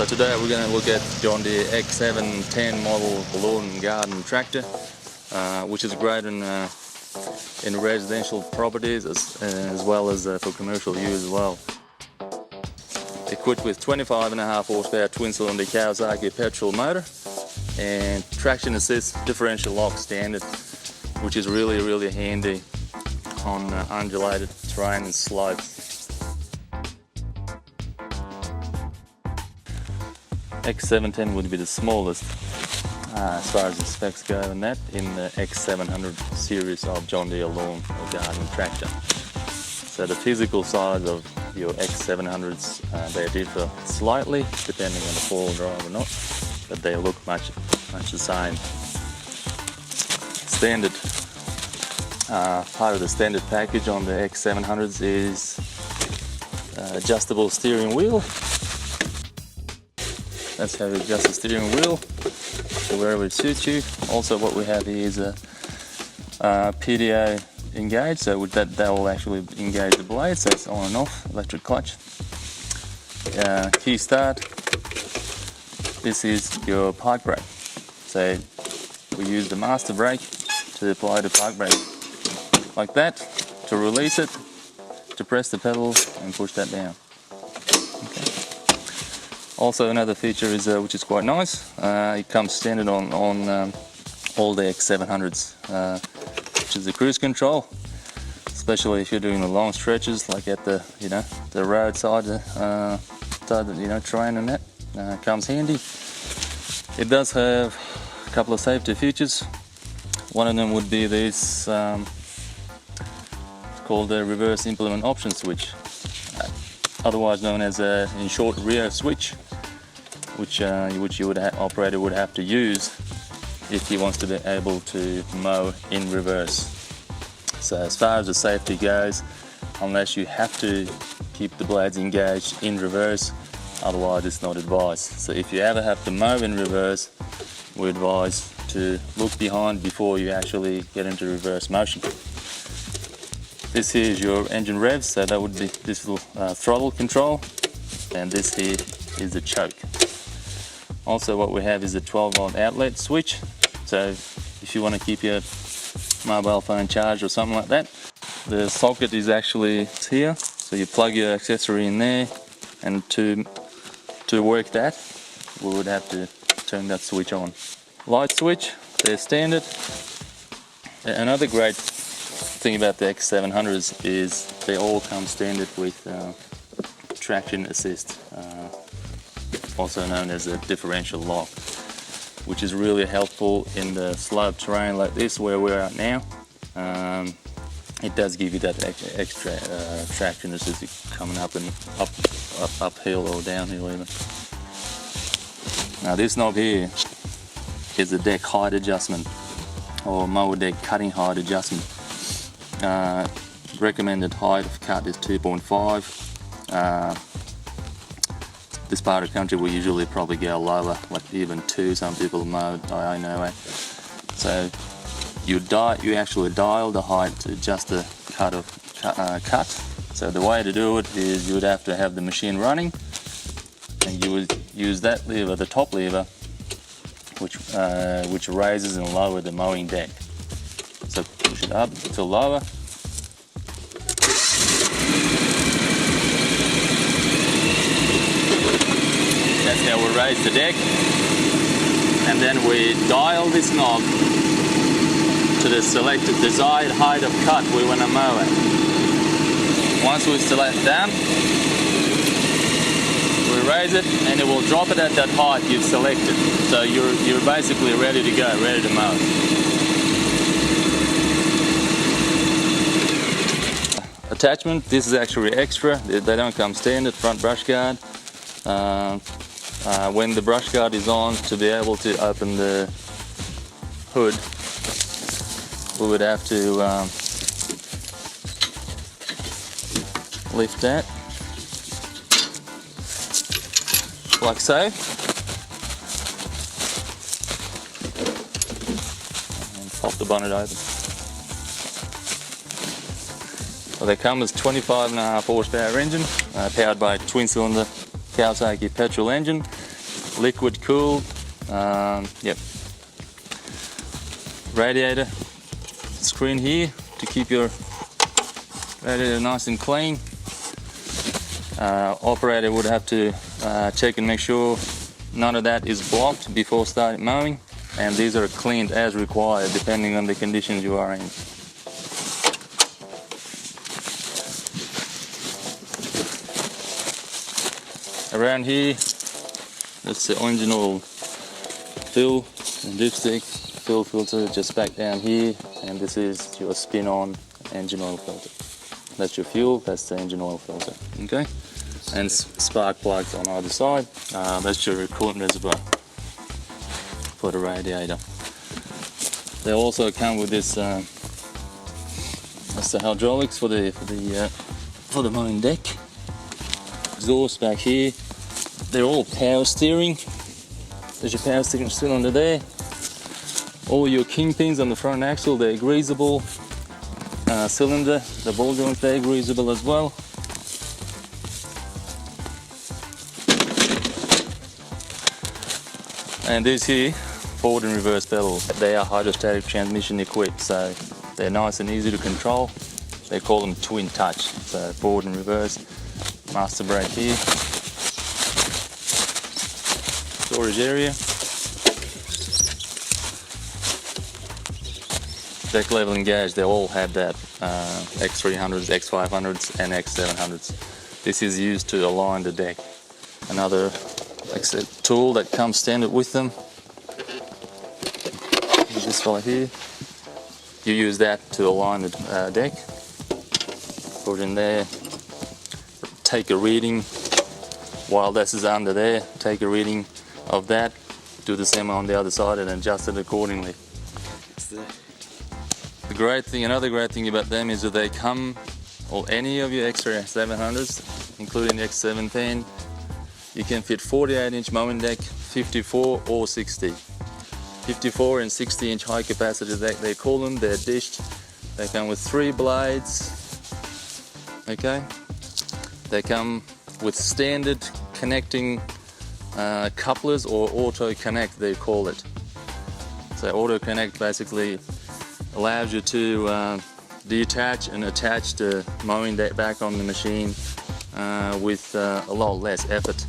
So today we're going to look at John Deere X710 model lawn and garden tractor, which is great in residential properties as well as for commercial use as well. Equipped with 25.5 horsepower twin-cylinder Kawasaki petrol motor and traction assist differential lock standard, which is really handy on undulated terrain and slopes. X710 would be the smallest as far as the specs go, and that in the X700 series of John Deere lawn or garden tractor. So the physical size of your X700s, they differ slightly depending on the four-wheel drive or not, but they look much the same. Standard part of the standard package on the X700s is adjustable steering wheel. That's how you adjust the steering wheel to wherever it suits you. Also what we have here is a PDO engage, so with that will actually engage the blade, so it's on and off, electric clutch. Key start, this is your park brake. So we use the master brake to apply the park brake like that, to release it, to press the pedals and push that down. Also another feature is which is quite nice, it comes standard on all the X700s, which is the cruise control, especially if you're doing the long stretches like at the the roadside terrain, and that comes handy. It does have a couple of safety features. One of them would be this called the reverse implement option switch, otherwise known as a in short rear switch, which operator would have to use if he wants to be able to mow in reverse. So as far as the safety goes, unless you have to keep the blades engaged in reverse, otherwise it's not advised. So if you ever have to mow in reverse, we advise to look behind before you actually get into reverse motion. This here is your engine revs, so that would be this little throttle control, and this here is the choke. Also what we have is a 12-volt outlet switch, so if you want to keep your mobile phone charged or something like that, the socket is actually here, so you plug your accessory in there, and to work that we would have to turn that switch on. Light switch, they're standard. Another great thing about the X700s is they all come standard with traction assist, also known as a differential lock, which is really helpful in the slope terrain like this where we're at now. It does give you that extra traction assist coming up and uphill or downhill even. Now this knob here is a deck height adjustment, or mower deck cutting height adjustment. Recommended height of cut is 2.5. This part of the country we usually probably go lower, like even 2, some people mow, I know it. So you actually dial the height to adjust the cut. So the way to do it is you would have to have the machine running, and you would use that lever, the top lever, which raises and lowers the mowing deck. So push it up to lower. That's how we raise the deck. And then we dial this knob to the selected desired height of cut we want to mow at. Once we select that, we raise it and it will drop it at that height you've selected. So you're basically ready to go, ready to mow. Attachment, this is actually extra, they don't come standard. Front brush guard. When the brush guard is on, to be able to open the hood, we would have to lift that like so, and pop the bonnet open. So they come as 25.5 horsepower engine, powered by a twin-cylinder Kawasaki petrol engine. liquid cooled. Yep. Radiator screen here to keep your radiator nice and clean. Operator would have to check and make sure none of that is blocked before starting mowing, and these are cleaned as required depending on the conditions you are in. Around here, that's the engine oil fill and dipstick fill filter just back down here, and this is your spin-on engine oil filter. That's your fuel, that's the engine oil filter, okay? And spark plugs on either side. That's your coolant reservoir for the radiator. They also come with this. That's the hydraulics for the mowing deck. Exhaust back here. They're all power steering. There's your power steering still under there. All your kingpins on the front axle, they're greasable. Cylinder, the ball joints, they're greasable as well. And these here, forward and reverse pedals, they are hydrostatic transmission equipped, so they're nice and easy to control. They call them twin touch, so forward and reverse. Master brake here. Storage area. Deck leveling gauge, they all have that. X300s, X500s and X700s. This is used to align the deck. Another tool that comes standard with them. This fella here. You use that to align the deck. Put it in there. Take a reading while this is under there. Take a reading of that. Do the same on the other side and adjust it accordingly. The great thing, another great thing about them is that they come, or any of your X700s, including the X710, you can fit 48-inch mowing deck, 54 or 60. 54 and 60-inch high capacity deck, they call them, they're dished. They come with 3 blades, okay? They come with standard connecting couplers, or auto connect they call it. So auto connect basically allows you to detach and attach the mowing deck back on the machine with a lot less effort.